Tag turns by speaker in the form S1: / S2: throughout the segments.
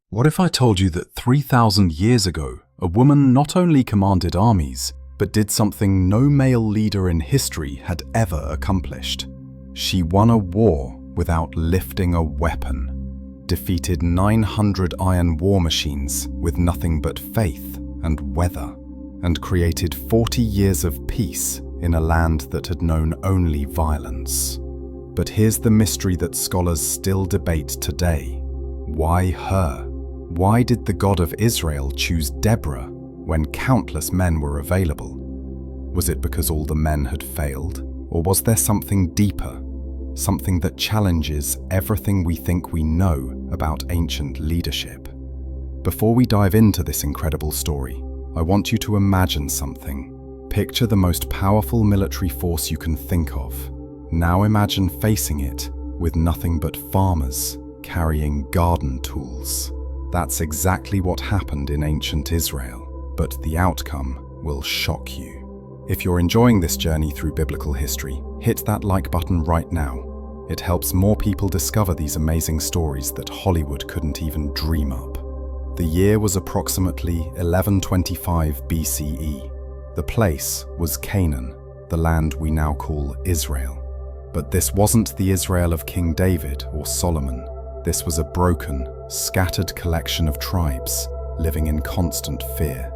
S1: What if I told you that 3,000 years ago, a woman not only commanded armies, but did something no male leader in history had ever accomplished? She won a war without lifting a weapon, defeated 900 iron war machines with nothing but faith and weather, and created 40 years of peace in a land that had known only violence. But here's the mystery that scholars still debate today. Why her? Why did the God of Israel choose Deborah when countless men were available? Was it because all the men had failed? Or was there something deeper? Something that challenges everything we think we know about ancient leadership? Before we dive into this incredible story, I want you to imagine something. Picture the most powerful military force you can think of. Now imagine facing it with nothing but farmers carrying garden tools. That's exactly what happened in ancient Israel, but the outcome will shock you. If you're enjoying this journey through biblical history, hit that like button right now. It helps more people discover these amazing stories that Hollywood couldn't even dream up. The year was approximately 1125 BCE. The place was Canaan, the land we now call Israel. But this wasn't the Israel of King David or Solomon. This was a broken, scattered collection of tribes living in constant fear.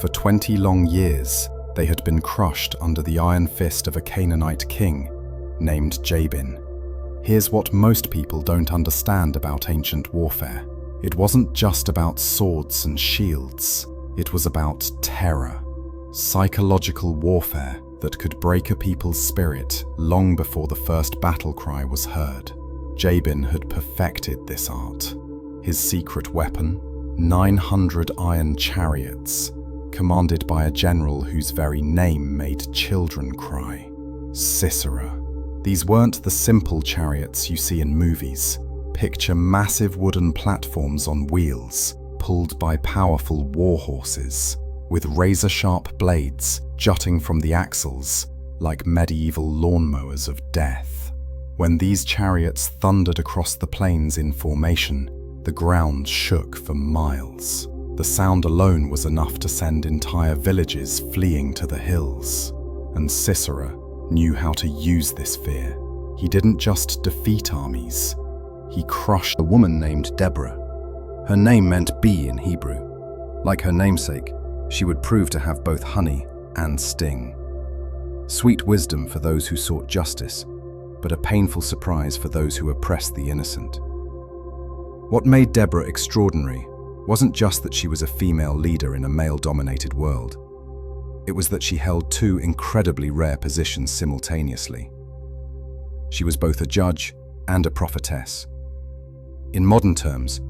S1: For 20 long years, they had been crushed under the iron fist of a Canaanite king named Jabin. Here's what most people don't understand about ancient warfare. It wasn't just about swords and shields. It was about terror, psychological warfare that could break a people's spirit long before the first battle cry was heard. Jabin had perfected this art. His secret weapon, 900 iron chariots, commanded by a general whose very name made children cry, Sisera. These weren't the simple chariots you see in movies. Picture massive wooden platforms on wheels, pulled by powerful war horses, with razor-sharp blades jutting from the axles like medieval lawnmowers of death. When these chariots thundered across the plains in formation, the ground shook for miles. The sound alone was enough to send entire villages fleeing to the hills. And Sisera knew how to use this fear. He didn't just defeat armies, he crushed a woman named Deborah. Her name meant bee in Hebrew. Like her namesake, she would prove to have both honey and sting. Sweet wisdom for those who sought justice, but a painful surprise for those who oppressed the innocent. What made Deborah extraordinary wasn't just that she was a female leader in a male-dominated world. It was that she held two incredibly rare positions simultaneously. She was both a judge and a prophetess. In modern terms,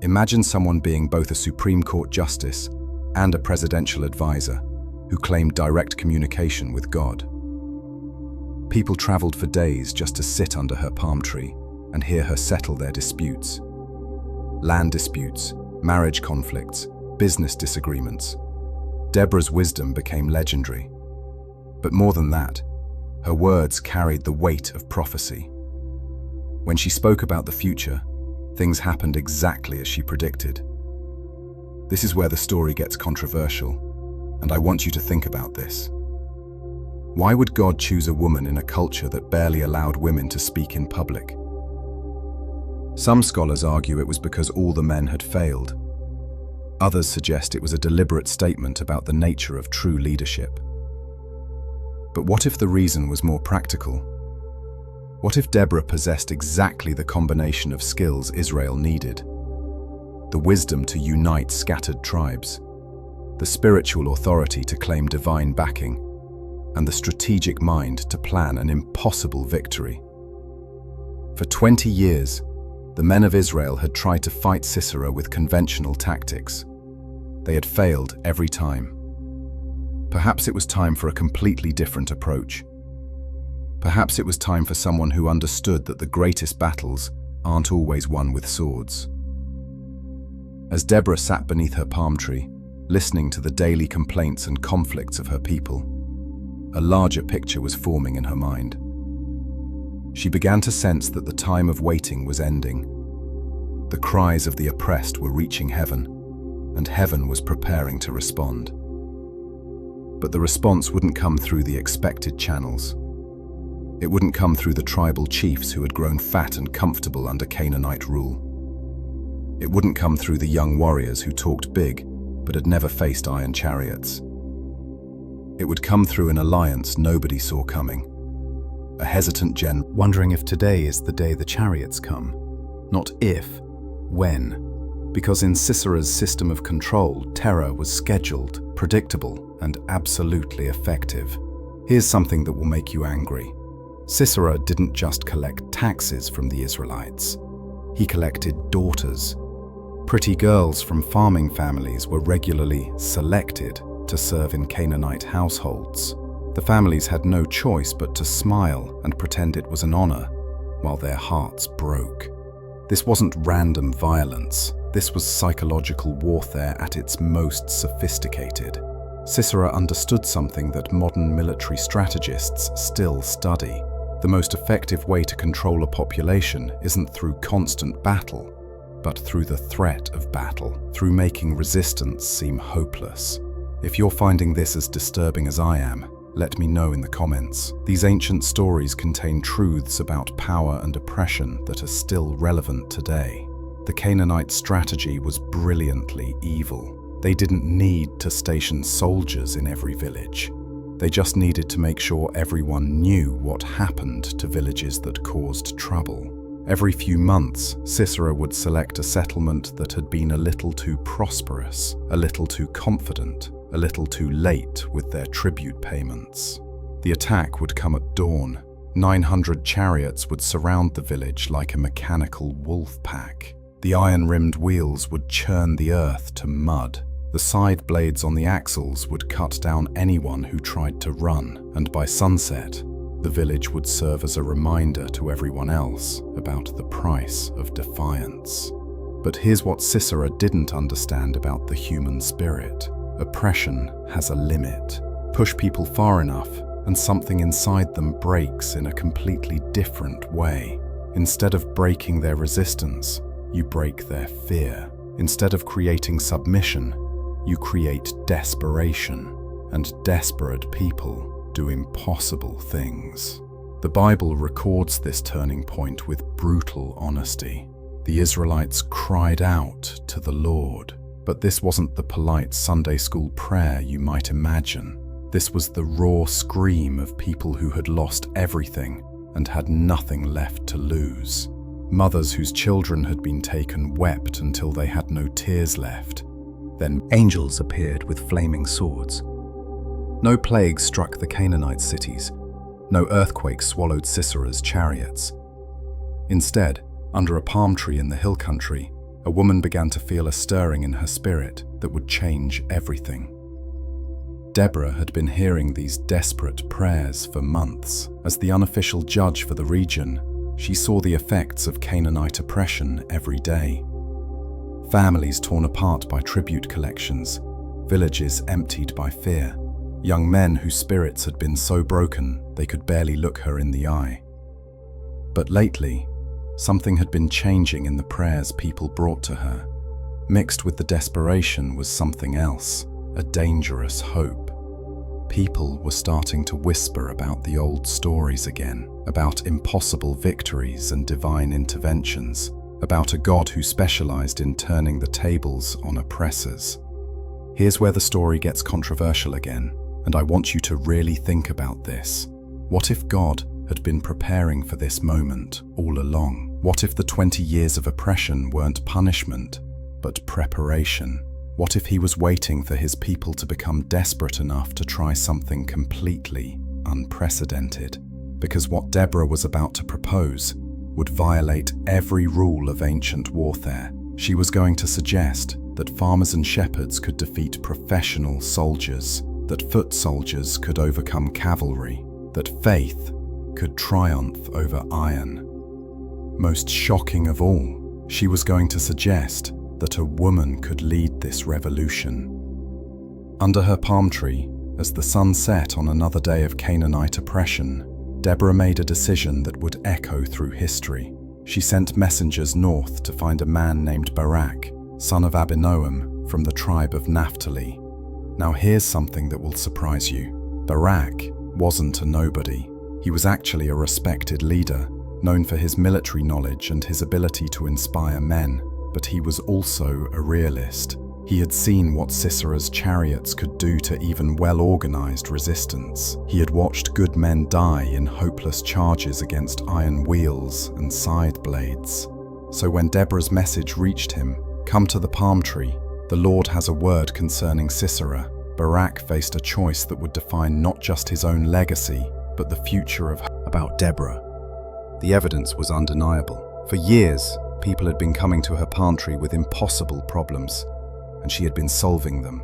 S1: imagine someone being both a Supreme Court justice and a presidential advisor who claimed direct communication with God. People traveled for days just to sit under her palm tree and hear her settle their disputes. Land disputes, marriage conflicts, business disagreements. Deborah's wisdom became legendary. But more than that, her words carried the weight of prophecy. When she spoke about the future, things happened exactly as she predicted. This is where the story gets controversial, and I want you to think about this. Why would God choose a woman in a culture that barely allowed women to speak in public? Some scholars argue it was because all the men had failed. Others suggest it was a deliberate statement about the nature of true leadership. But what if the reason was more practical? What if Deborah possessed exactly the combination of skills Israel needed? The wisdom to unite scattered tribes, the spiritual authority to claim divine backing, and the strategic mind to plan an impossible victory. For 20 years, the men of Israel had tried to fight Sisera with conventional tactics. They had failed every time. Perhaps it was time for a completely different approach. Perhaps it was time for someone who understood that the greatest battles aren't always won with swords. As Deborah sat beneath her palm tree, listening to the daily complaints and conflicts of her people, a larger picture was forming in her mind. She began to sense that the time of waiting was ending. The cries of the oppressed were reaching heaven, and heaven was preparing to respond. But the response wouldn't come through the expected channels. It wouldn't come through the tribal chiefs who had grown fat and comfortable under Canaanite rule. It wouldn't come through the young warriors who talked big but had never faced iron chariots. It would come through an alliance nobody saw coming. A hesitant general wondering if today is the day the chariots come. Not if, when. Because in Sisera's system of control, terror was scheduled, predictable, and absolutely effective. Here's something that will make you angry. Sisera didn't just collect taxes from the Israelites. He collected daughters. Pretty girls from farming families were regularly selected to serve in Canaanite households. The families had no choice but to smile and pretend it was an honor, while their hearts broke. This wasn't random violence. This was psychological warfare at its most sophisticated. Sisera understood something that modern military strategists still study. The most effective way to control a population isn't through constant battle, but through the threat of battle, through making resistance seem hopeless. If you're finding this as disturbing as I am, let me know in the comments. These ancient stories contain truths about power and oppression that are still relevant today. The Canaanite strategy was brilliantly evil. They didn't need to station soldiers in every village. They just needed to make sure everyone knew what happened to villages that caused trouble. Every few months, Sisera would select a settlement that had been a little too prosperous, a little too confident, a little too late with their tribute payments. The attack would come at dawn. 900 chariots would surround the village like a mechanical wolf pack. The iron-rimmed wheels would churn the earth to mud. The side blades on the axles would cut down anyone who tried to run, and by sunset, the village would serve as a reminder to everyone else about the price of defiance. But here's what Sisera didn't understand about the human spirit. Oppression has a limit. Push people far enough, and something inside them breaks in a completely different way. Instead of breaking their resistance, you break their fear. Instead of creating submission, you create desperation, and desperate people do impossible things. The Bible records this turning point with brutal honesty. The Israelites cried out to the Lord, but this wasn't the polite Sunday school prayer you might imagine. This was the raw scream of people who had lost everything and had nothing left to lose. Mothers whose children had been taken wept until they had no tears left. Then angels appeared with flaming swords. No plague struck the Canaanite cities. No earthquake swallowed Sisera's chariots. Instead, under a palm tree in the hill country, a woman began to feel a stirring in her spirit that would change everything. Deborah had been hearing these desperate prayers for months. As the unofficial judge for the region, she saw the effects of Canaanite oppression every day. Families torn apart by tribute collections, villages emptied by fear, young men whose spirits had been so broken they could barely look her in the eye. But lately, something had been changing in the prayers people brought to her. Mixed with the desperation was something else, a dangerous hope. People were starting to whisper about the old stories again, about impossible victories and divine interventions, about a God who specialized in turning the tables on oppressors. Here's where the story gets controversial again, and I want you to really think about this. What if God had been preparing for this moment all along? What if the 20 years of oppression weren't punishment, but preparation? What if he was waiting for his people to become desperate enough to try something completely unprecedented? Because what Deborah was about to propose would violate every rule of ancient warfare. She was going to suggest that farmers and shepherds could defeat professional soldiers, that foot soldiers could overcome cavalry, that faith could triumph over iron. Most shocking of all, she was going to suggest that a woman could lead this revolution. Under her palm tree, as the sun set on another day of Canaanite oppression, Deborah made a decision that would echo through history. She sent messengers north to find a man named Barak, son of Abinoam, from the tribe of Naphtali. Now here's something that will surprise you. Barak wasn't a nobody. He was actually a respected leader, known for his military knowledge and his ability to inspire men, but he was also a realist. He had seen what Sisera's chariots could do to even well-organized resistance. He had watched good men die in hopeless charges against iron wheels and side blades. So when Deborah's message reached him, "Come to the palm tree. The Lord has a word concerning Sisera," Barak faced a choice that would define not just his own legacy, but the future of about Deborah. The evidence was undeniable. For years, people had been coming to her palm tree with impossible problems, and she had been solving them.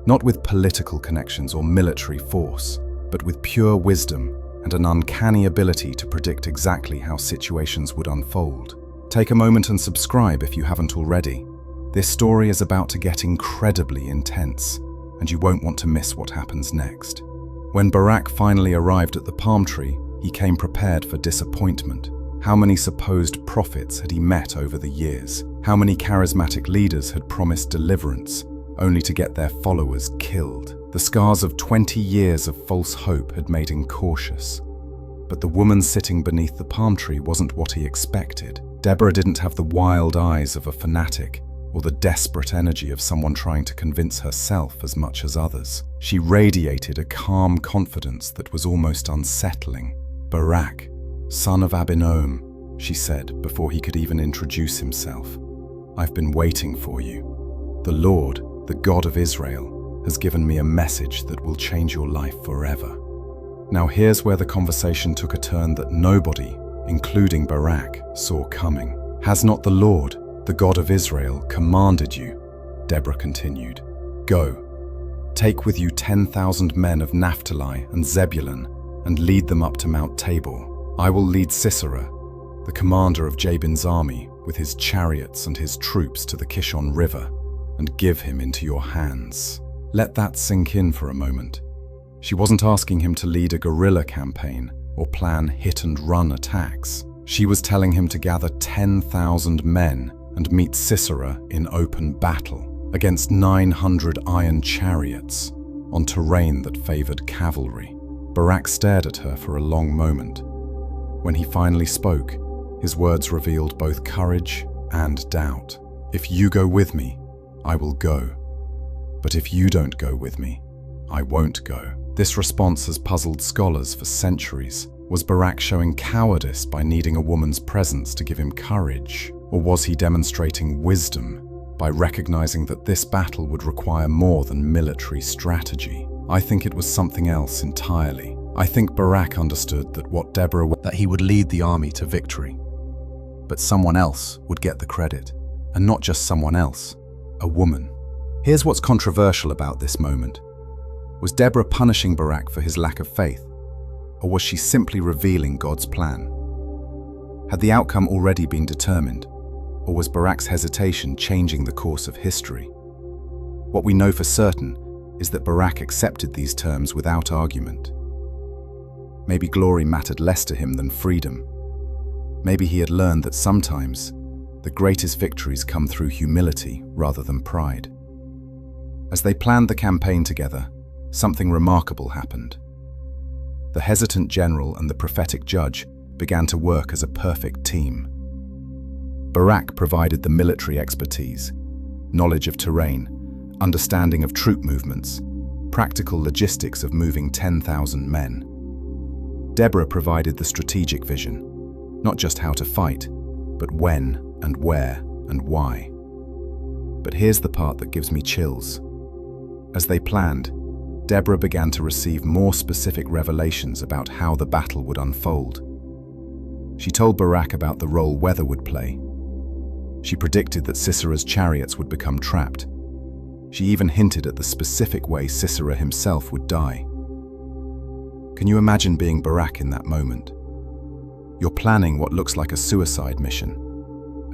S1: Not with political connections or military force, but with pure wisdom and an uncanny ability to predict exactly how situations would unfold. Take a moment and subscribe if you haven't already. This story is about to get incredibly intense, and you won't want to miss what happens next. When Barak finally arrived at the palm tree, he came prepared for disappointment. How many supposed prophets had he met over the years? How many charismatic leaders had promised deliverance, only to get their followers killed? The scars of 20 years of false hope had made him cautious. But the woman sitting beneath the palm tree wasn't what he expected. Deborah didn't have the wild eyes of a fanatic, or the desperate energy of someone trying to convince herself as much as others. She radiated a calm confidence that was almost unsettling. "Barak, son of Abinoam," she said before he could even introduce himself. "I've been waiting for you. The Lord, the God of Israel, has given me a message that will change your life forever." Now here's where the conversation took a turn that nobody, including Barak, saw coming. "Has not the Lord, the God of Israel, commanded you?" Deborah continued. "Go, take with you 10,000 men of Naphtali and Zebulun and lead them up to Mount Tabor. I will lead Sisera, the commander of Jabin's army, with his chariots and his troops to the Kishon River, and give him into your hands." Let that sink in for a moment. She wasn't asking him to lead a guerrilla campaign or plan hit-and-run attacks. She was telling him to gather 10,000 men and meet Sisera in open battle against 900 iron chariots on terrain that favored cavalry. Barak stared at her for a long moment. When he finally spoke, his words revealed both courage and doubt. "If you go with me, I will go. But if you don't go with me, I won't go." This response has puzzled scholars for centuries. Was Barak showing cowardice by needing a woman's presence to give him courage? Or was he demonstrating wisdom by recognizing that this battle would require more than military strategy? I think it was something else entirely. I think Barak understood that he would lead the army to victory. But someone else would get the credit. And not just someone else, a woman. Here's what's controversial about this moment. Was Deborah punishing Barak for his lack of faith? Or was she simply revealing God's plan? Had the outcome already been determined? Or was Barak's hesitation changing the course of history? What we know for certain is that Barak accepted these terms without argument. Maybe glory mattered less to him than freedom. Maybe he had learned that sometimes the greatest victories come through humility rather than pride. As they planned the campaign together, something remarkable happened. The hesitant general and the prophetic judge began to work as a perfect team. Barak provided the military expertise, knowledge of terrain, understanding of troop movements, practical logistics of moving 10,000 men. Deborah provided the strategic vision, not just how to fight, but when and where and why. But here's the part that gives me chills. As they planned, Deborah began to receive more specific revelations about how the battle would unfold. She told Barak about the role weather would play. She predicted that Sisera's chariots would become trapped. She even hinted at the specific way Sisera himself would die. Can you imagine being Barak in that moment? You're planning what looks like a suicide mission,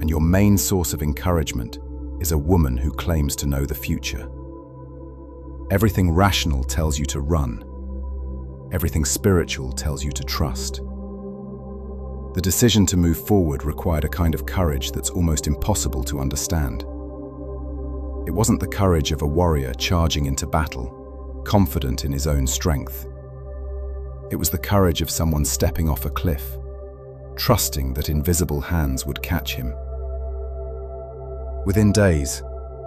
S1: and your main source of encouragement is a woman who claims to know the future. Everything rational tells you to run. Everything spiritual tells you to trust. The decision to move forward required a kind of courage that's almost impossible to understand. It wasn't the courage of a warrior charging into battle, confident in his own strength. It was the courage of someone stepping off a cliff, trusting that invisible hands would catch him. Within days,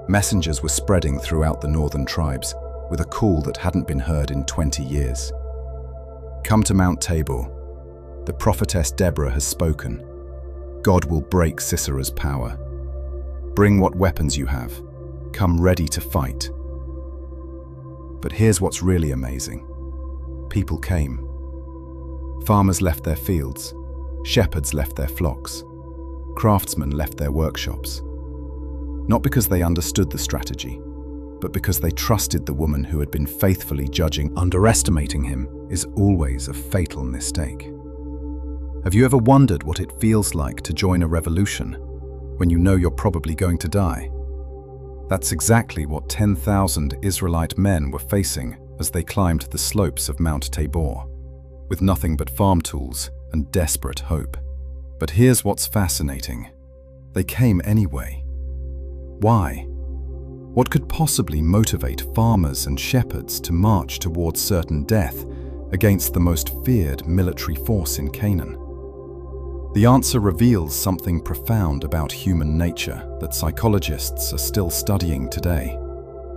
S1: messengers were spreading throughout the northern tribes with a call that hadn't been heard in 20 years. Come to Mount Tabor. The prophetess Deborah has spoken. God will break Sisera's power. Bring what weapons you have. Come ready to fight. But here's what's really amazing. People came. Farmers left their fields. Shepherds left their flocks. Craftsmen left their workshops. Not because they understood the strategy, but because they trusted the woman who had been faithfully judging. Underestimating him is always a fatal mistake. Have you ever wondered what it feels like to join a revolution when you know you're probably going to die? That's exactly what 10,000 Israelite men were facing as they climbed the slopes of Mount Tabor, with nothing but farm tools and desperate hope. But here's what's fascinating. They came anyway. Why? What could possibly motivate farmers and shepherds to march towards certain death against the most feared military force in Canaan? The answer reveals something profound about human nature that psychologists are still studying today.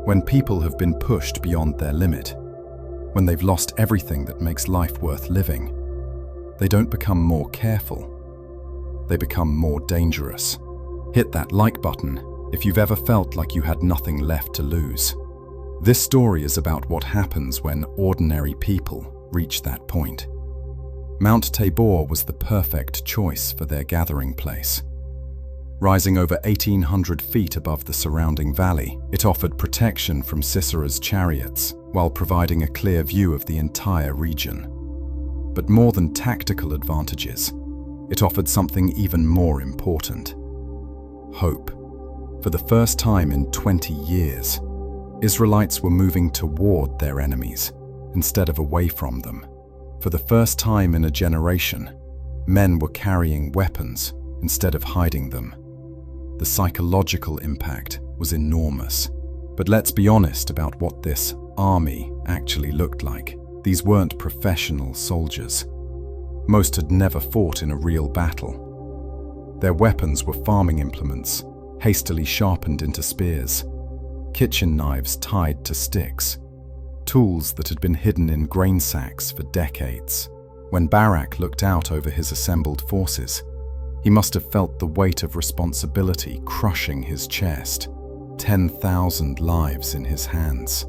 S1: When people have been pushed beyond their limit, when they've lost everything that makes life worth living, they don't become more careful. They become more dangerous. Hit that like button if you've ever felt like you had nothing left to lose. This story is about what happens when ordinary people reach that point. Mount Tabor was the perfect choice for their gathering place. Rising over 1,800 feet above the surrounding valley, it offered protection from Sisera's chariots while providing a clear view of the entire region. But more than tactical advantages, it offered something even more important: hope. For the first time in 20 years, Israelites were moving toward their enemies instead of away from them. For the first time in a generation, men were carrying weapons instead of hiding them. The psychological impact was enormous. But let's be honest about what this army actually looked like. These weren't professional soldiers. Most had never fought in a real battle. Their weapons were farming implements, hastily sharpened into spears, kitchen knives tied to sticks, tools that had been hidden in grain sacks for decades. When Barak looked out over his assembled forces, he must have felt the weight of responsibility crushing his chest. 10,000 lives in his hands.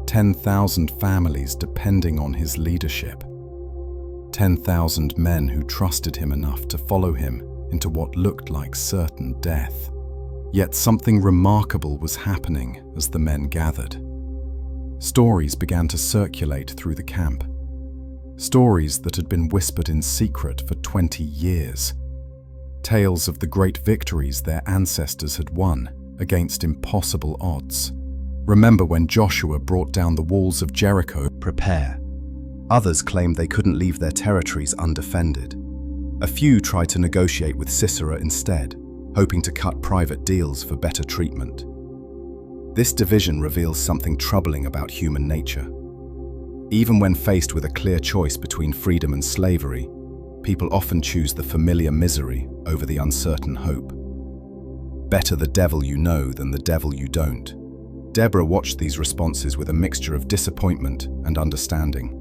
S1: 10,000 families depending on his leadership. 10,000 men who trusted him enough to follow him into what looked like certain death. Yet something remarkable was happening as the men gathered. Stories began to circulate through the camp. Stories that had been whispered in secret for 20 years. Tales of the great victories their ancestors had won against impossible odds. Remember when Joshua brought down the walls of Jericho? Prepare. Others claimed they couldn't leave their territories undefended. A few tried to negotiate with Sisera instead, hoping to cut private deals for better treatment. This division reveals something troubling about human nature. Even when faced with a clear choice between freedom and slavery, people often choose the familiar misery over the uncertain hope. Better the devil you know than the devil you don't. Deborah watched these responses with a mixture of disappointment and understanding.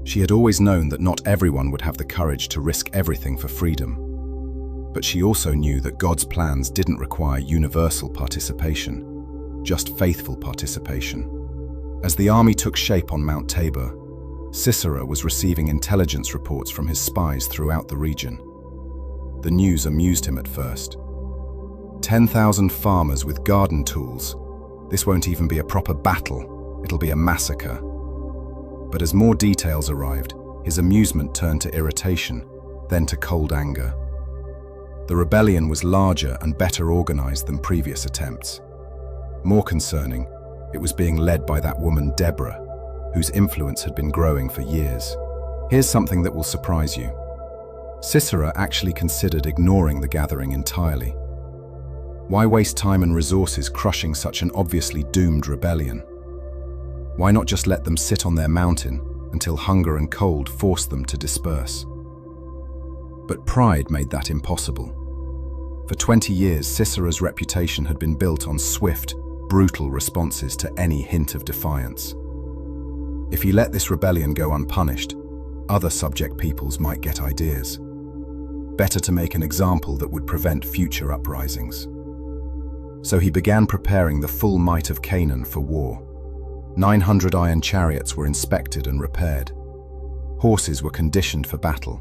S1: She had always known that not everyone would have the courage to risk everything for freedom. But she also knew that God's plans didn't require universal participation, just faithful participation. As the army took shape on Mount Tabor, Sisera was receiving intelligence reports from his spies throughout the region. The news amused him at first. 10,000 farmers with garden tools. This won't even be a proper battle, it'll be a massacre. But as more details arrived, his amusement turned to irritation, then to cold anger. The rebellion was larger and better organized than previous attempts. More concerning, it was being led by that woman Deborah, whose influence had been growing for years. Here's something that will surprise you. Sisera actually considered ignoring the gathering entirely. Why waste time and resources crushing such an obviously doomed rebellion? Why not just let them sit on their mountain until hunger and cold forced them to disperse? But pride made that impossible. For 20 years, Sisera's reputation had been built on swift, brutal responses to any hint of defiance. If he let this rebellion go unpunished, other subject peoples might get ideas. Better to make an example that would prevent future uprisings. So he began preparing the full might of Canaan for war. 900 iron chariots were inspected and repaired. Horses were conditioned for battle.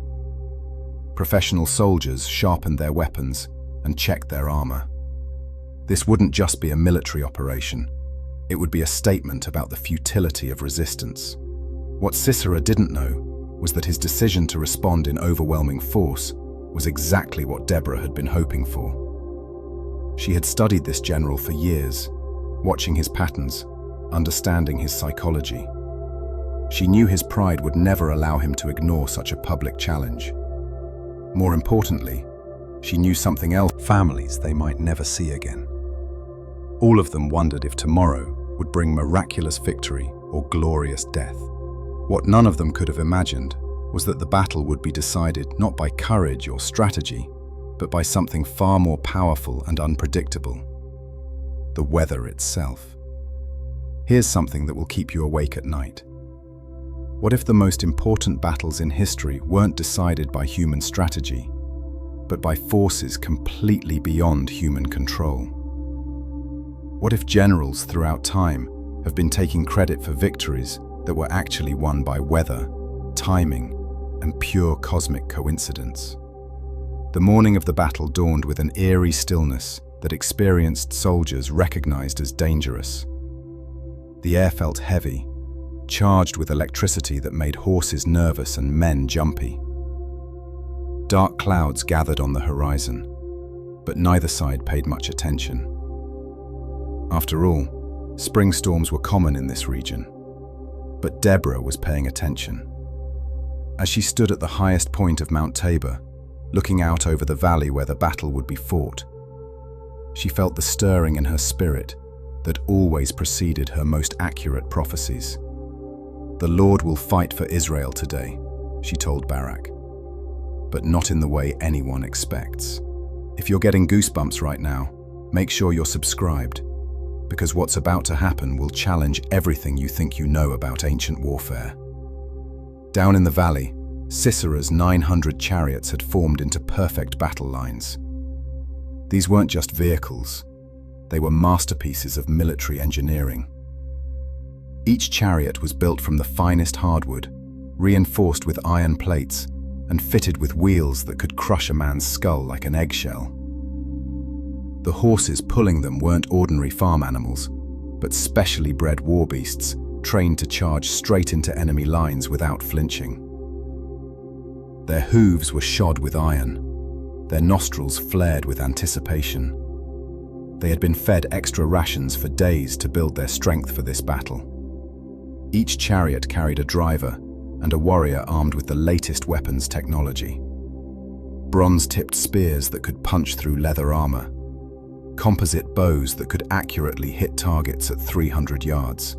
S1: Professional soldiers sharpened their weapons and checked their armor. This wouldn't just be a military operation. It would be a statement about the futility of resistance. What Sisera didn't know was that his decision to respond in overwhelming force was exactly what Deborah had been hoping for. She had studied this general for years, watching his patterns, understanding his psychology. She knew his pride would never allow him to ignore such a public challenge. More importantly, she knew something else: families they might never see again. All of them wondered if tomorrow would bring miraculous victory or glorious death. What none of them could have imagined was that the battle would be decided not by courage or strategy, but by something far more powerful and unpredictable: the weather itself. Here's something that will keep you awake at night. What if the most important battles in history weren't decided by human strategy, but by forces completely beyond human control? What if generals throughout time have been taking credit for victories that were actually won by weather, timing, and pure cosmic coincidence? The morning of the battle dawned with an eerie stillness that experienced soldiers recognized as dangerous. The air felt heavy, charged with electricity that made horses nervous and men jumpy. Dark clouds gathered on the horizon, but neither side paid much attention. After all, spring storms were common in this region. But Deborah was paying attention. As she stood at the highest point of Mount Tabor, looking out over the valley where the battle would be fought, she felt the stirring in her spirit that always preceded her most accurate prophecies. "The Lord will fight for Israel today," she told Barak, but not in the way anyone expects. If you're getting goosebumps right now, make sure you're subscribed, because what's about to happen will challenge everything you think you know about ancient warfare. Down in the valley, Sisera's 900 chariots had formed into perfect battle lines. These weren't just vehicles, they were masterpieces of military engineering. Each chariot was built from the finest hardwood, reinforced with iron plates, and fitted with wheels that could crush a man's skull like an eggshell. The horses pulling them weren't ordinary farm animals, but specially bred war beasts, trained to charge straight into enemy lines without flinching. Their hooves were shod with iron, their nostrils flared with anticipation. They had been fed extra rations for days to build their strength for this battle. Each chariot carried a driver and a warrior armed with the latest weapons technology. Bronze-tipped spears that could punch through leather armor, composite bows that could accurately hit targets at 300 yards,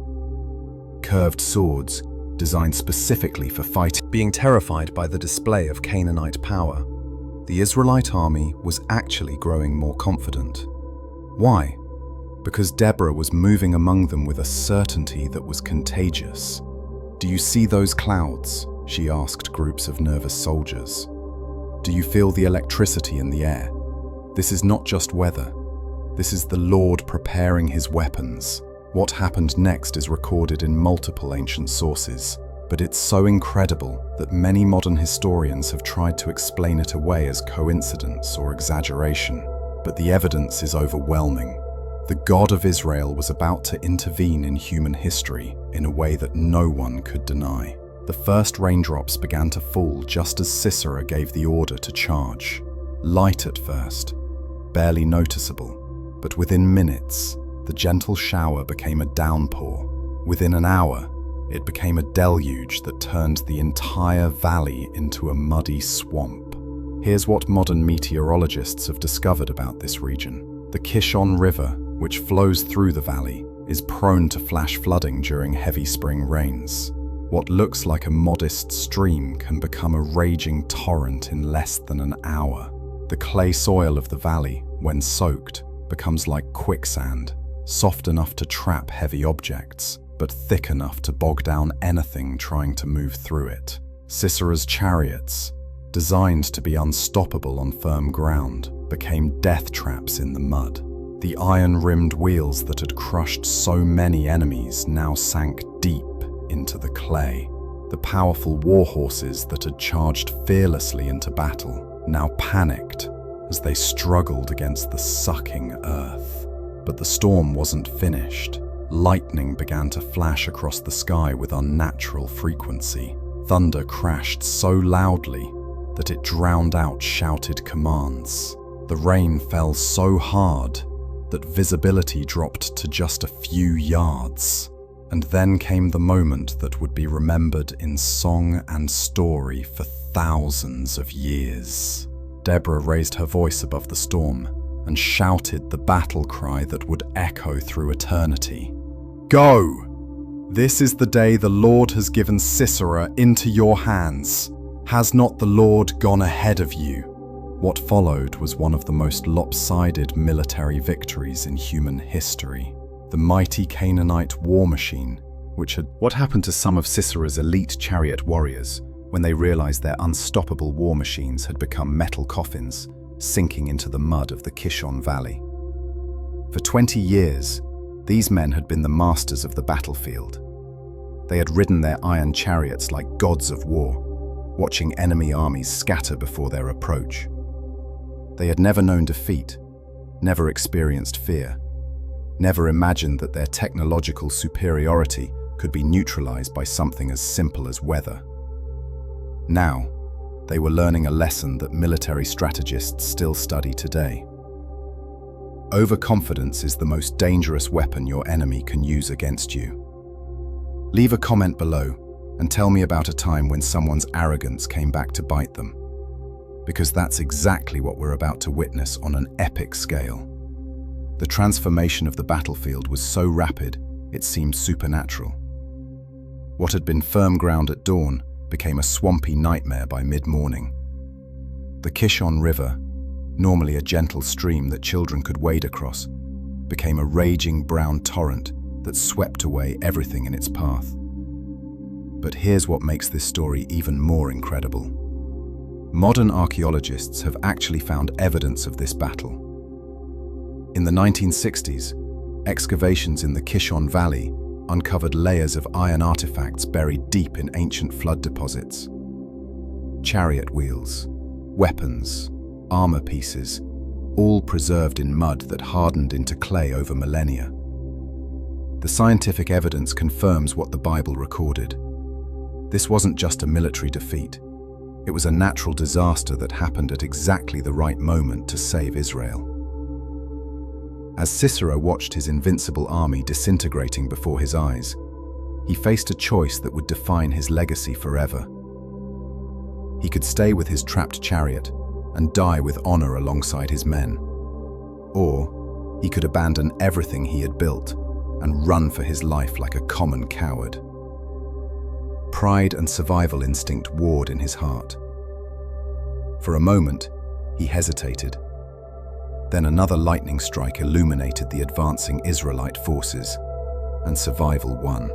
S1: curved swords designed specifically for fighting. Being terrified by the display of Canaanite power, the Israelite army was actually growing more confident. Why? Because Deborah was moving among them with a certainty that was contagious. "Do you see those clouds?" she asked groups of nervous soldiers. "Do you feel the electricity in the air? This is not just weather. This is the Lord preparing his weapons." What happened next is recorded in multiple ancient sources, but it's so incredible that many modern historians have tried to explain it away as coincidence or exaggeration. But the evidence is overwhelming. The God of Israel was about to intervene in human history in a way that no one could deny. The first raindrops began to fall just as Sisera gave the order to charge. Light at first, barely noticeable, but within minutes, the gentle shower became a downpour. Within an hour, it became a deluge that turned the entire valley into a muddy swamp. Here's what modern meteorologists have discovered about this region. The Kishon River, which flows through the valley, is prone to flash flooding during heavy spring rains. What looks like a modest stream can become a raging torrent in less than an hour. The clay soil of the valley, when soaked, becomes like quicksand, soft enough to trap heavy objects, but thick enough to bog down anything trying to move through it. Sisera's chariots, designed to be unstoppable on firm ground, became death traps in the mud. The iron-rimmed wheels that had crushed so many enemies now sank deep into the clay. The powerful war horses that had charged fearlessly into battle now panicked as they struggled against the sucking earth. But the storm wasn't finished. Lightning began to flash across the sky with unnatural frequency. Thunder crashed so loudly that it drowned out shouted commands. The rain fell so hard that visibility dropped to just a few yards. And then came the moment that would be remembered in song and story for thousands of years. Deborah raised her voice above the storm and shouted the battle cry that would echo through eternity. Go! This is the day the Lord has given Sisera into your hands. Has not the Lord gone ahead of you? What followed was one of the most lopsided military victories in human history. The mighty Canaanite war machine, which had... What happened to some of Sisera's elite chariot warriors when they realized their unstoppable war machines had become metal coffins, sinking into the mud of the Kishon Valley? For 20 years, these men had been the masters of the battlefield. They had ridden their iron chariots like gods of war, watching enemy armies scatter before their approach. They had never known defeat, never experienced fear, never imagined that their technological superiority could be neutralized by something as simple as weather. Now, they were learning a lesson that military strategists still study today. Overconfidence is the most dangerous weapon your enemy can use against you. Leave a comment below and tell me about a time when someone's arrogance came back to bite them, because that's exactly what we're about to witness on an epic scale. The transformation of the battlefield was so rapid, it seemed supernatural. What had been firm ground at dawn became a swampy nightmare by mid-morning. The Kishon River, normally a gentle stream that children could wade across, became a raging brown torrent that swept away everything in its path. But here's what makes this story even more incredible. Modern archaeologists have actually found evidence of this battle. In the 1960s, excavations in the Kishon Valley uncovered layers of iron artifacts buried deep in ancient flood deposits. Chariot wheels, weapons, armor pieces, all preserved in mud that hardened into clay over millennia. The scientific evidence confirms what the Bible recorded. This wasn't just a military defeat. It was a natural disaster that happened at exactly the right moment to save Israel. As Sisera watched his invincible army disintegrating before his eyes, he faced a choice that would define his legacy forever. He could stay with his trapped chariot and die with honor alongside his men. Or he could abandon everything he had built and run for his life like a common coward. Pride and survival instinct warred in his heart. For a moment, he hesitated. Then another lightning strike illuminated the advancing Israelite forces, and survival won.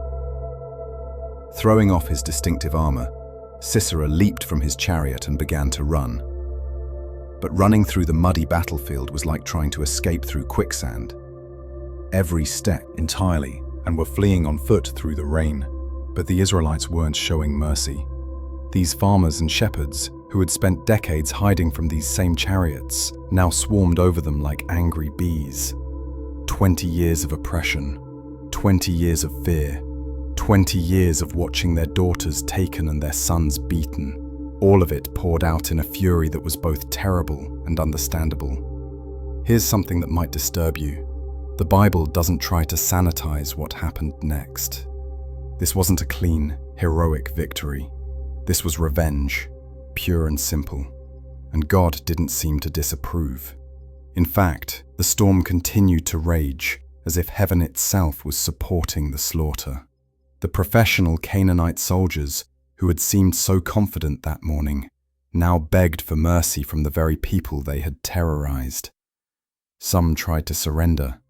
S1: Throwing off his distinctive armor, Sisera leaped from his chariot and began to run. But running through the muddy battlefield was like trying to escape through quicksand. Every step entirely, and were fleeing on foot through the rain. But the Israelites weren't showing mercy. These farmers and shepherds, who had spent decades hiding from these same chariots, now swarmed over them like angry bees. 20 years of oppression, 20 years of fear, 20 years of watching their daughters taken and their sons beaten. All of it poured out in a fury that was both terrible and understandable. Here's something that might disturb you. The Bible doesn't try to sanitize what happened next. This wasn't a clean, heroic victory. This was revenge, pure and simple. and God didn't seem to disapprove. In fact, the storm continued to rage, as if heaven itself was supporting the slaughter. The professional Canaanite soldiers, who had seemed so confident that morning, now begged for mercy from the very people they had terrorized. Some tried to surrender.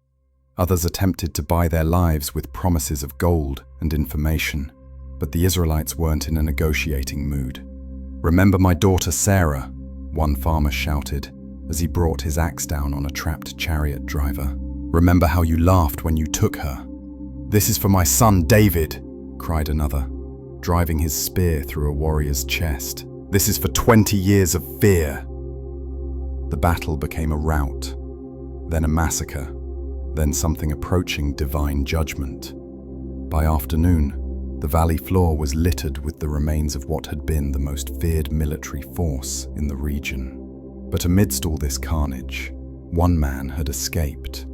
S1: Others attempted to buy their lives with promises of gold and information, but the Israelites weren't in a negotiating mood. "Remember my daughter Sarah," one farmer shouted as he brought his axe down on a trapped chariot driver. "Remember how you laughed when you took her." "This is for my son David," cried another, driving his spear through a warrior's chest. "This is for 20 years of fear." The battle became a rout, then a massacre, then something approaching divine judgment. By afternoon, the valley floor was littered with the remains of what had been the most feared military force in the region. But amidst all this carnage, one man had escaped.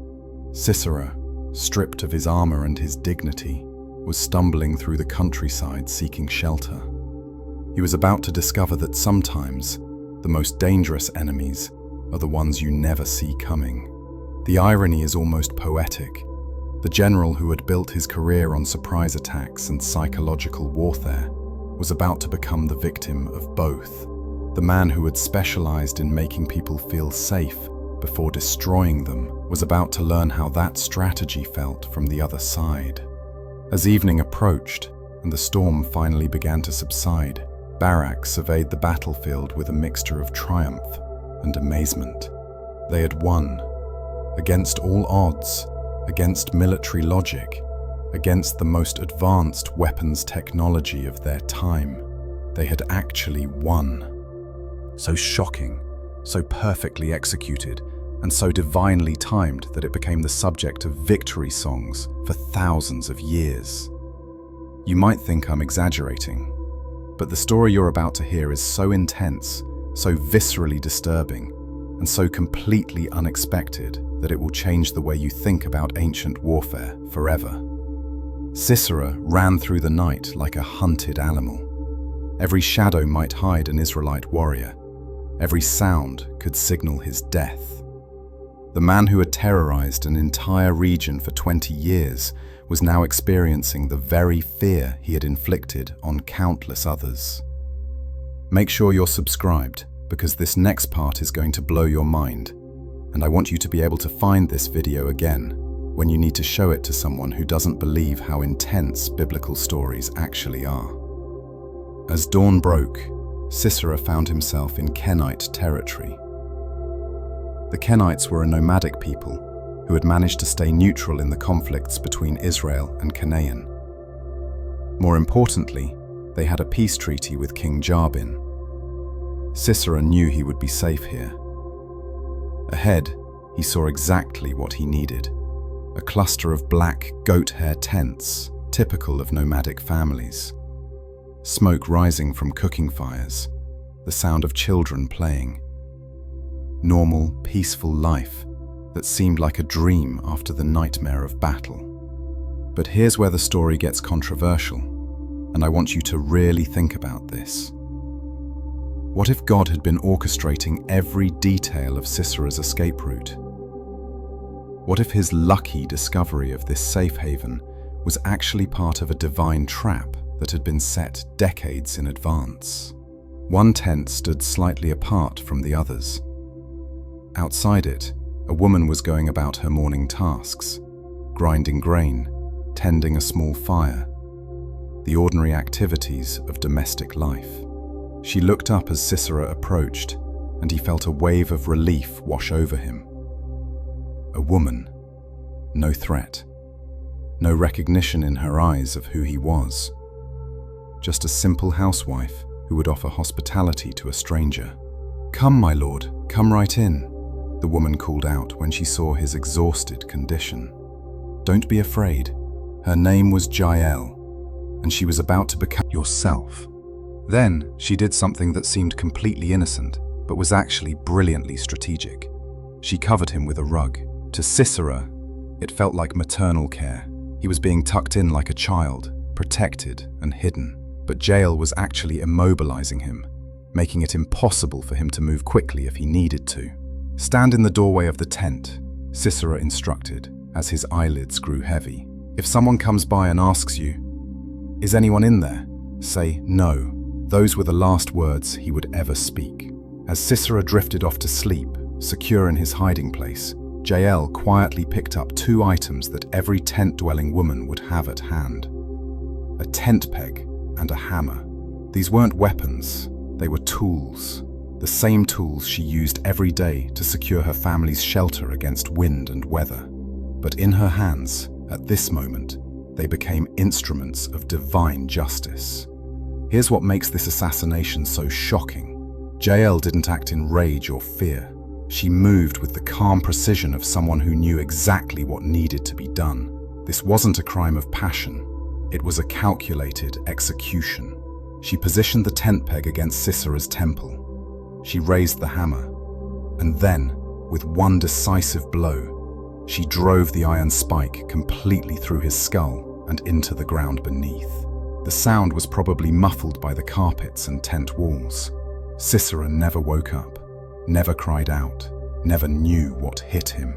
S1: Sisera, stripped of his armor and his dignity, was stumbling through the countryside seeking shelter. He was about to discover that sometimes the most dangerous enemies are the ones you never see coming. The irony is almost poetic. The general who had built his career on surprise attacks and psychological warfare was about to become the victim of both. The man who had specialized in making people feel safe before destroying them was about to learn how that strategy felt from the other side. As evening approached and the storm finally began to subside, Barak surveyed the battlefield with a mixture of triumph and amazement. They had won. Against all odds, against military logic, against the most advanced weapons technology of their time, they had actually won. So shocking, so perfectly executed, and so divinely timed that it became the subject of victory songs for thousands of years. You might think I'm exaggerating, but the story you're about to hear is so intense, so viscerally disturbing, and so completely unexpected that it will change the way you think about ancient warfare forever. Sisera ran through the night like a hunted animal. Every shadow might hide an Israelite warrior. Every sound could signal his death. The man who had terrorized an entire region for 20 years was now experiencing the very fear he had inflicted on countless others. Make sure you're subscribed, because this next part is going to blow your mind, and I want you to be able to find this video again when you need to show it to someone who doesn't believe how intense biblical stories actually are. As dawn broke, Sisera found himself in Kenite territory. The Kenites were a nomadic people who had managed to stay neutral in the conflicts between Israel and Canaan. More importantly, they had a peace treaty with King Jabin. Sisera knew he would be safe here. Ahead, he saw exactly what he needed: a cluster of black goat hair tents, typical of nomadic families. Smoke rising from cooking fires, the sound of children playing. Normal, peaceful life that seemed like a dream after the nightmare of battle. But here's where the story gets controversial, and I want you to really think about this. What if God had been orchestrating every detail of Sisera's escape route? What if his lucky discovery of this safe haven was actually part of a divine trap that had been set decades in advance? One tent stood slightly apart from the others. Outside it, a woman was going about her morning tasks, grinding grain, tending a small fire, the ordinary activities of domestic life. She looked up as Sisera approached, and he felt a wave of relief wash over him. A woman, no threat, no recognition in her eyes of who he was. Just a simple housewife who would offer hospitality to a stranger. "Come, my lord, come right in," the woman called out when she saw his exhausted condition. "Don't be afraid. Her name was Jael, and she was about to become yourself." Then she did something that seemed completely innocent, but was actually brilliantly strategic. She covered him with a rug. To Sisera, it felt like maternal care. He was being tucked in like a child, protected and hidden. But Jael was actually immobilizing him. making it impossible for him to move quickly if he needed to. "Stand in the doorway of the tent," Sisera instructed, as his eyelids grew heavy. "If someone comes by and asks you, 'Is anyone in there?' say, 'No.'" Those were the last words he would ever speak. As Sisera drifted off to sleep, secure in his hiding place, Jael quietly picked up two items that every tent-dwelling woman would have at hand: a tent peg and a hammer. These weren't weapons, they were tools. The same tools she used every day to secure her family's shelter against wind and weather. But in her hands, at this moment, they became instruments of divine justice. Here's what makes this assassination so shocking. Jael didn't act in rage or fear. She moved with the calm precision of someone who knew exactly what needed to be done. This wasn't a crime of passion. It was a calculated execution. She positioned the tent peg against Sisera's temple. She raised the hammer, and then, with one decisive blow, she drove the iron spike completely through his skull and into the ground beneath. The sound was probably muffled by the carpets and tent walls. Sisera never woke up, never cried out, never knew what hit him.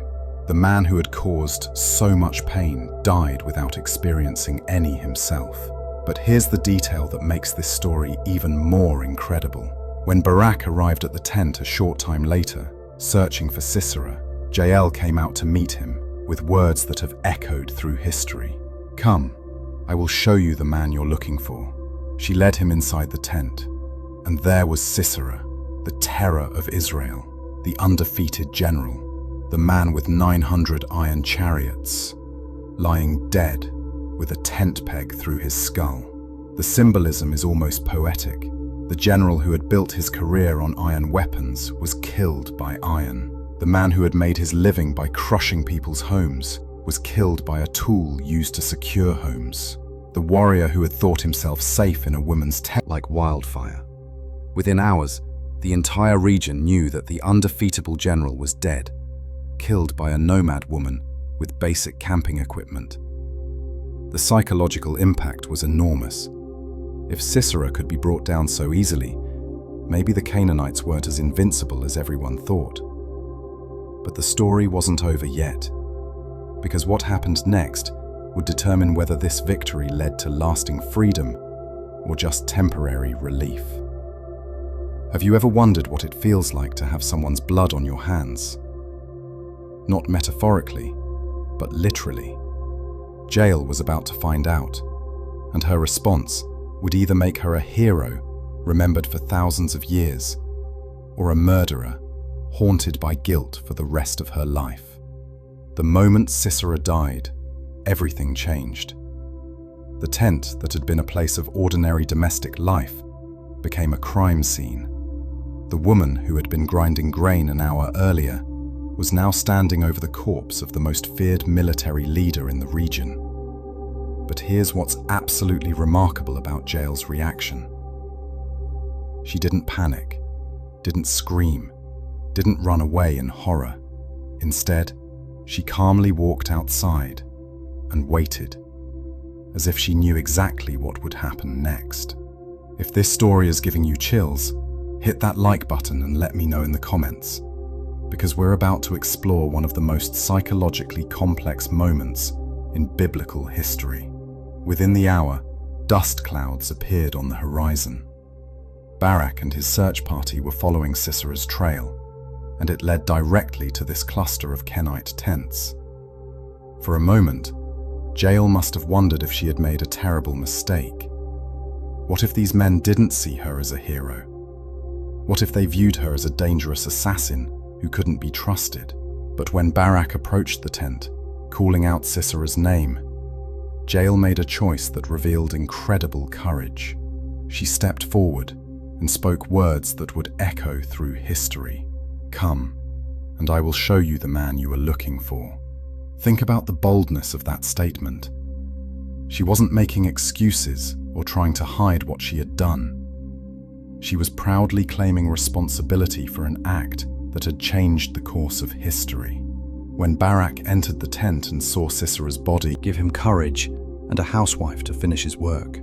S1: The man who had caused so much pain died without experiencing any himself. But here's the detail that makes this story even more incredible. When Barak arrived at the tent a short time later, searching for Sisera, Jael came out to meet him with words that have echoed through history. "Come, I will show you the man you're looking for." She led him inside the tent, and there was Sisera, the terror of Israel, the undefeated general, the man with 900 iron chariots, lying dead with a tent peg through his skull. The symbolism is almost poetic. The general who had built his career on iron weapons was killed by iron. The man who had made his living by crushing people's homes was killed by a tool used to secure homes. The warrior who had thought himself safe in a woman's tent like wildfire. Within hours, the entire region knew that the undefeatable general was dead, killed by a nomad woman with basic camping equipment. The psychological impact was enormous. If Sisera could be brought down so easily, maybe the Canaanites weren't as invincible as everyone thought. But the story wasn't over yet, because what happened next would determine whether this victory led to lasting freedom or just temporary relief. Have you ever wondered what it feels like to have someone's blood on your hands? Not metaphorically, but literally. Jael was about to find out, and her response would either make her a hero, remembered for thousands of years, or a murderer, haunted by guilt for the rest of her life. The moment Sisera died, everything changed. The tent that had been a place of ordinary domestic life became a crime scene. The woman who had been grinding grain an hour earlier was now standing over the corpse of the most feared military leader in the region. But here's what's absolutely remarkable about Jael's reaction. She didn't panic, didn't scream, didn't run away in horror. Instead, she calmly walked outside and waited, as if she knew exactly what would happen next. If this story is giving you chills, hit that like button and let me know in the comments, because we're about to explore one of the most psychologically complex moments in biblical history. Within the hour, dust clouds appeared on the horizon. Barak and his search party were following Sisera's trail, and it led directly to this cluster of Kenite tents. For a moment, Jael must have wondered if she had made a terrible mistake. What if these men didn't see her as a hero? What if they viewed her as a dangerous assassin who couldn't be trusted? But when Barak approached the tent, calling out Sisera's name, Jael made a choice that revealed incredible courage. She stepped forward and spoke words that would echo through history. "Come, and I will show you the man you are looking for." Think about the boldness of that statement. She wasn't making excuses or trying to hide what she had done. She was proudly claiming responsibility for an act that had changed the course of history. When Barak entered the tent and saw Sisera's body, give him courage and a housewife to finish his work.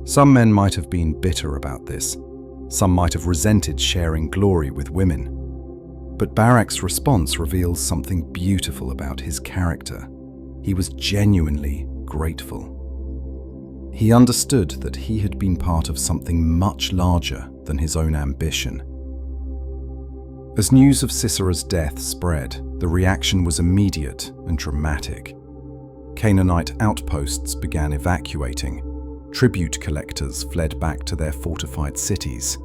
S1: Some men might have been bitter about this, Some might have resented sharing glory with women. But Barak's response reveals something beautiful about his character. He was genuinely grateful. He understood that he had been part of something much larger than his own ambition. As news of Sisera's death spread, the reaction was immediate and dramatic. Canaanite outposts began evacuating. Tribute collectors fled back to their fortified cities.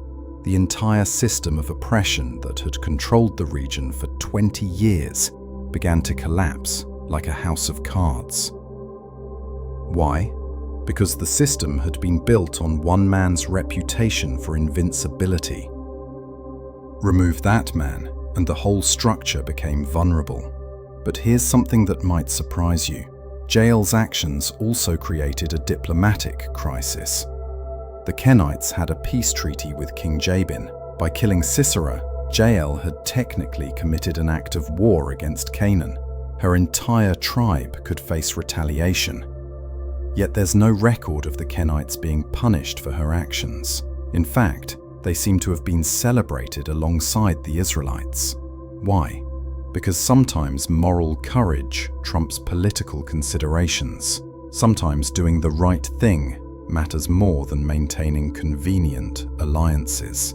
S1: The entire system of oppression that had controlled the region for 20 years began to collapse like a house of cards. Why? Because the system had been built on one man's reputation for invincibility. Remove that man, and the whole structure became vulnerable. But here's something that might surprise you. Jael's actions also created a diplomatic crisis. The Kenites had a peace treaty with King Jabin. By killing Sisera, Jael had technically committed an act of war against Canaan. Her entire tribe could face retaliation. Yet there's no record of the Kenites being punished for her actions. In fact, they seem to have been celebrated alongside the Israelites. Why? Because sometimes moral courage trumps political considerations. Sometimes doing the right thing matters more than maintaining convenient alliances.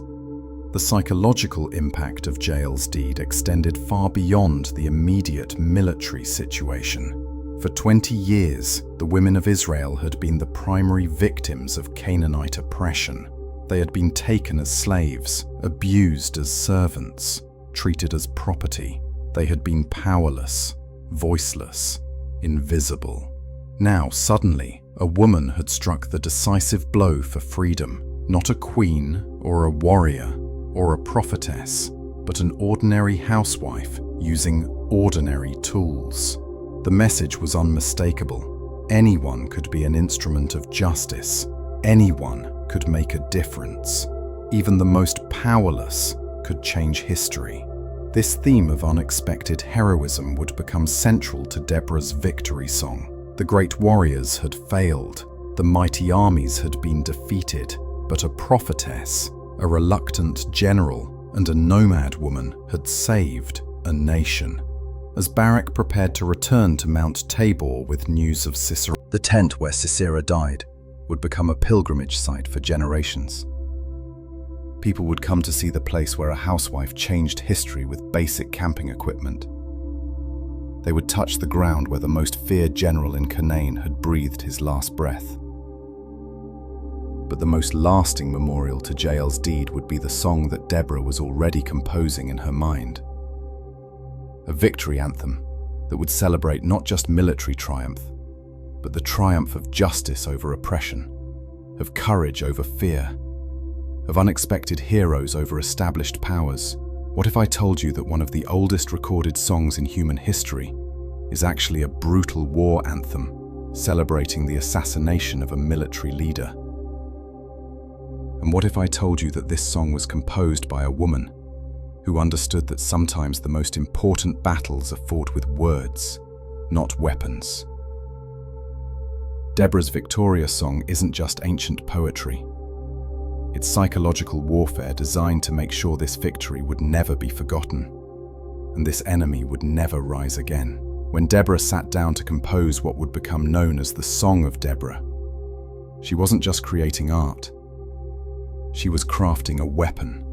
S1: The psychological impact of Jael's deed extended far beyond the immediate military situation. For 20 years, the women of Israel had been the primary victims of Canaanite oppression. They had been taken as slaves, abused as servants, treated as property. They had been powerless, voiceless, invisible. Now, suddenly, a woman had struck the decisive blow for freedom. Not a queen or a warrior or a prophetess, but an ordinary housewife using ordinary tools. The message was unmistakable. Anyone could be an instrument of justice. Anyone could make a difference. Even the most powerless could change history. This theme of unexpected heroism would become central to Deborah's victory song. The great warriors had failed. The mighty armies had been defeated. But a prophetess, a reluctant general, and a nomad woman had saved a nation. As Barak prepared to return to Mount Tabor with news of Sisera, the tent where Sisera died would become a pilgrimage site for generations. People would come to see the place where a housewife changed history with basic camping equipment. They would touch the ground where the most feared general in Canaan had breathed his last breath. But the most lasting memorial to Jael's deed would be the song that Deborah was already composing in her mind. A victory anthem that would celebrate not just military triumph, but the triumph of justice over oppression, of courage over fear, of unexpected heroes over established powers. What if I told you that one of the oldest recorded songs in human history is actually a brutal war anthem celebrating the assassination of a military leader? And what if I told you that this song was composed by a woman who understood that sometimes the most important battles are fought with words, not weapons? Deborah's Victoria song isn't just ancient poetry. It's psychological warfare designed to make sure this victory would never be forgotten, and this enemy would never rise again. When Deborah sat down to compose what would become known as the Song of Deborah, she wasn't just creating art. She was crafting a weapon,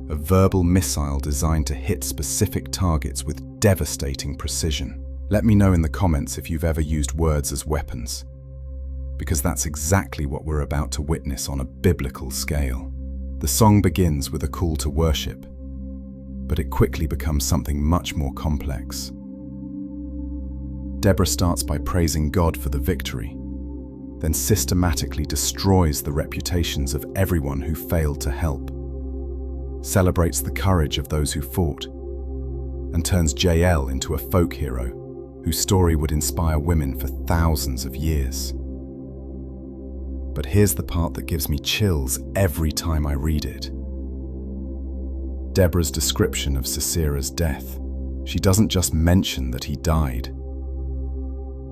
S1: a verbal missile designed to hit specific targets with devastating precision. Let me know in the comments if you've ever used words as weapons, because that's exactly what we're about to witness on a biblical scale. The song begins with a call to worship, but it quickly becomes something much more complex. Deborah starts by praising God for the victory, then systematically destroys the reputations of everyone who failed to help, celebrates the courage of those who fought, and turns Jael into a folk hero whose story would inspire women for thousands of years. But here's the part that gives me chills every time I read it. Deborah's description of Sisera's death. She doesn't just mention that he died.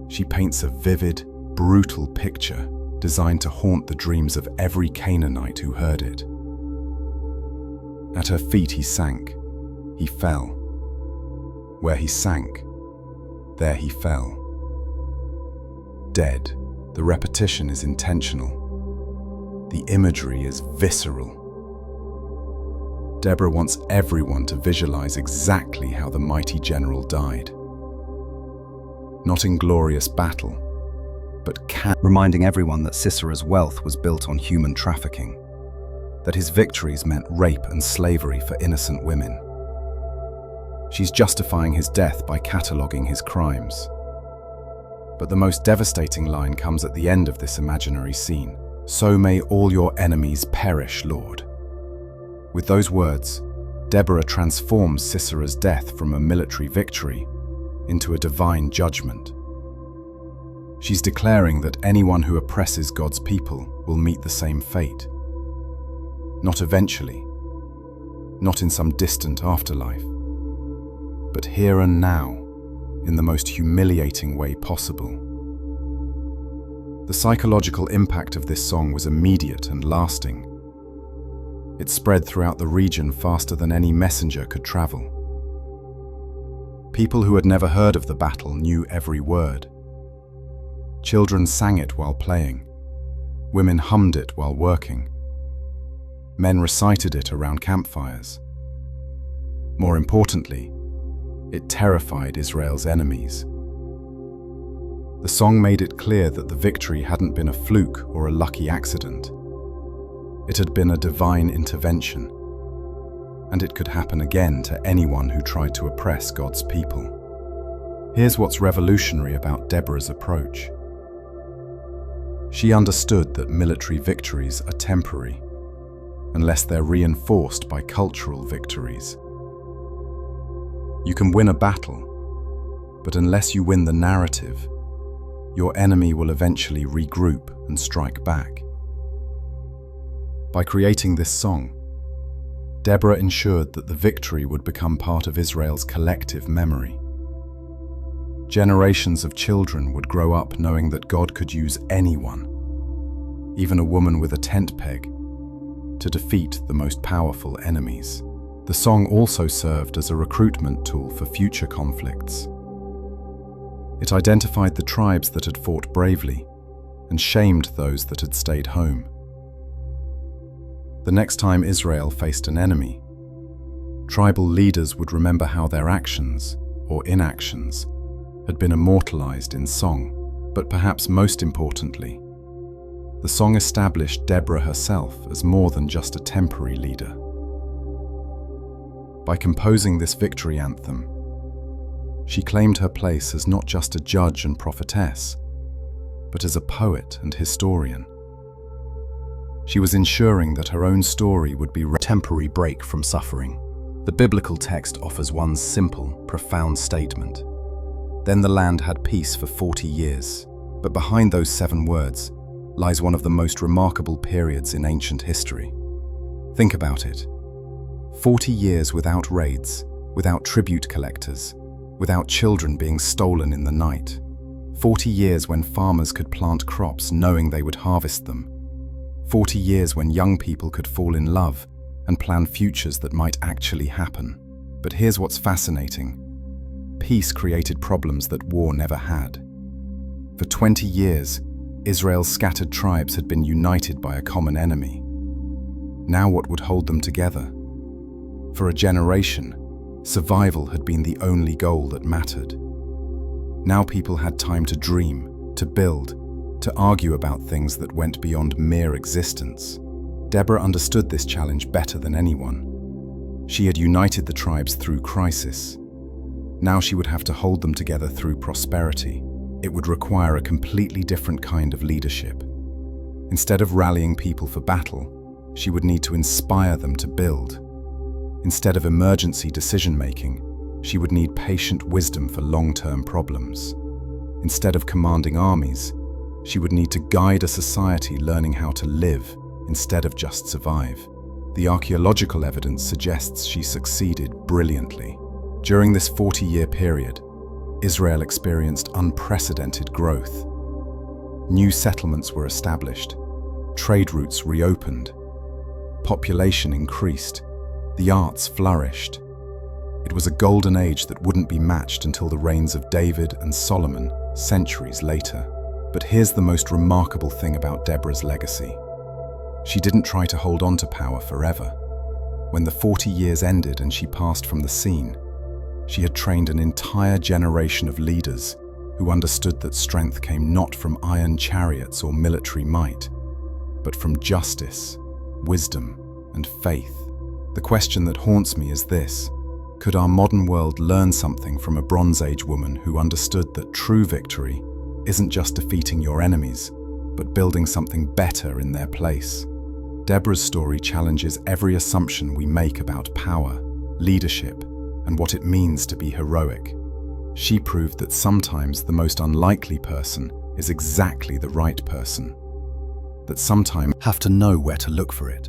S1: She paints a vivid, brutal picture designed to haunt the dreams of every Canaanite who heard it. At her feet he sank. He fell. Where he sank, there he fell. Dead. The repetition is intentional. The imagery is visceral. Deborah wants everyone to visualize exactly how the mighty general died. Not in glorious battle, but reminding everyone that Sisera's wealth was built on human trafficking, that his victories meant rape and slavery for innocent women. She's justifying his death by cataloguing his crimes. But the most devastating line comes at the end of this imaginary scene. "So may all your enemies perish, Lord." With those words, Deborah transforms Sisera's death from a military victory into a divine judgment. She's declaring that anyone who oppresses God's people will meet the same fate. Not eventually, not in some distant afterlife, but here and now, in the most humiliating way possible. The psychological impact of this song was immediate and lasting. It spread throughout the region faster than any messenger could travel. People who had never heard of the battle knew every word. Children sang it while playing. Women hummed it while working. Men recited it around campfires. More importantly, it terrified Israel's enemies. The song made it clear that the victory hadn't been a fluke or a lucky accident. It had been a divine intervention, and it could happen again to anyone who tried to oppress God's people. Here's what's revolutionary about Deborah's approach. She understood that military victories are temporary, unless they're reinforced by cultural victories. You can win a battle, but unless you win the narrative, your enemy will eventually regroup and strike back. By creating this song, Deborah ensured that the victory would become part of Israel's collective memory. Generations of children would grow up knowing that God could use anyone, even a woman with a tent peg, to defeat the most powerful enemies. The song also served as a recruitment tool for future conflicts. It identified the tribes that had fought bravely and shamed those that had stayed home. The next time Israel faced an enemy, tribal leaders would remember how their actions, or inactions, had been immortalized in song. But perhaps most importantly, the song established Deborah herself as more than just a temporary leader. By composing this victory anthem, she claimed her place as not just a judge and prophetess, but as a poet and historian. She was ensuring that her own story would be a temporary break from suffering. The biblical text offers one simple, profound statement. Then the land had peace for 40 years. But behind those 7 words lies one of the most remarkable periods in ancient history. Think about it. 40 years without raids, without tribute collectors, without children being stolen in the night. 40 years when farmers could plant crops knowing they would harvest them. 40 years when young people could fall in love and plan futures that might actually happen. But here's what's fascinating. Peace created problems that war never had. For 20 years, Israel's scattered tribes had been united by a common enemy. Now what would hold them together? For a generation, survival had been the only goal that mattered. Now people had time to dream, to build, to argue about things that went beyond mere existence. Deborah understood this challenge better than anyone. She had united the tribes through crisis. Now she would have to hold them together through prosperity. It would require a completely different kind of leadership. Instead of rallying people for battle, she would need to inspire them to build. Instead of emergency decision-making, she would need patient wisdom for long-term problems. Instead of commanding armies, she would need to guide a society learning how to live instead of just survive. The archaeological evidence suggests she succeeded brilliantly. During this 40-year period, Israel experienced unprecedented growth. New settlements were established, trade routes reopened, population increased, The arts flourished. It was a golden age that wouldn't be matched until the reigns of David and Solomon, centuries later. But here's the most remarkable thing about Deborah's legacy. She didn't try to hold on to power forever. When the 40 years ended and she passed from the scene, she had trained an entire generation of leaders who understood that strength came not from iron chariots or military might, but from justice, wisdom, and faith. The question that haunts me is this: could our modern world learn something from a Bronze Age woman who understood that true victory isn't just defeating your enemies, but building something better in their place? Deborah's story challenges every assumption we make about power, leadership, and what it means to be heroic. She proved that sometimes the most unlikely person is exactly the right person. That sometimes you have to know where to look for it.